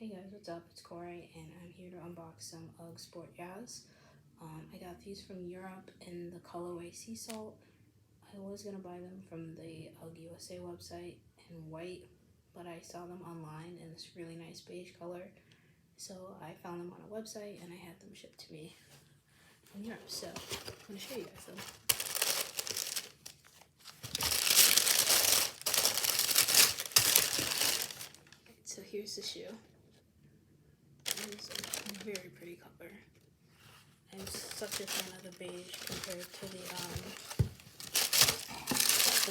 Hey guys, what's up? It's Corey, and I'm here to unbox some UGG Sport Jazz. I got these from Europe in the Colorway Sea Salt. I was going to buy them from the UGG USA website in white, but I saw them online in this really nice beige color. So I found them on a website, and I had them shipped to me from Europe. So I'm going to show you guys them. So here's the shoe. It's a very pretty color. I'm such a fan of the beige compared to the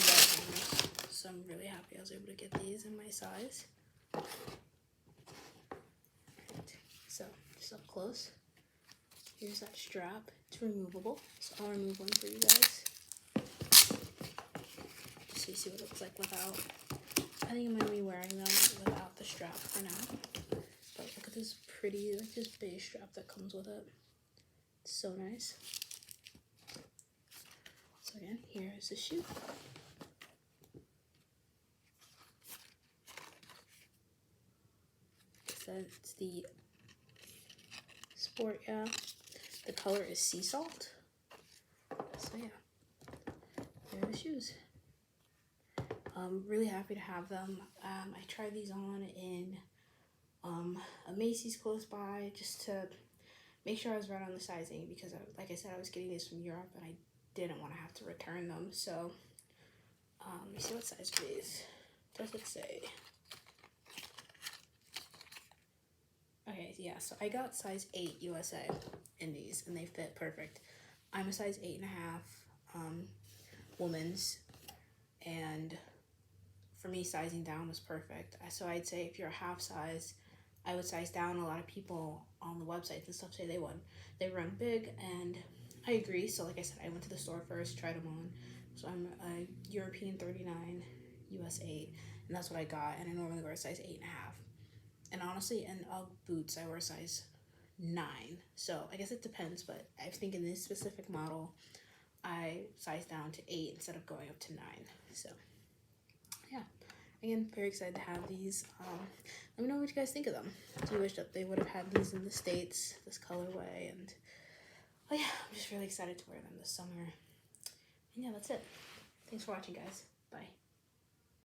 white ones. So I'm really happy I was able to get these in my size. Right. So just up close. Here's that strap. It's removable. So I'll remove one for you guys. Just so you see what it looks like without. I think I'm going to be wearing them without the strap for now. But look at this pretty, like this beige strap that comes with it. It's so nice. So again, here's the shoe. Like I said, it's the Sport, yeah. The color is sea salt. So yeah, there are the shoes. I'm really happy to have them. I tried these on in a Macy's close by just to make sure I was right on the sizing because, like I said, I was getting these from Europe and I didn't want to have to return them. So let me see what size are these. Does it say? Okay, yeah, so I got size 8 USA in these and they fit perfect. I'm a size 8.5 woman's, and for me, sizing down was perfect. So I'd say if you're a half size, I would size down. A lot of people on the websites and stuff say they run big, and I agree. So like I said, I went to the store first, tried them on. So I'm a European 39, US 8, and that's what I got. And I normally wear a size 8.5. And honestly, in UGG boots, I wear a size 9. So I guess it depends, but I think in this specific model, I sized down to 8 instead of going up to 9. So yeah, again, very excited to have these. Let me know what you guys think of them. Do you wish that they would have had these in the States, this colorway? And oh yeah, I'm just really excited to wear them this summer. And yeah, that's it. Thanks for watching, guys. Bye.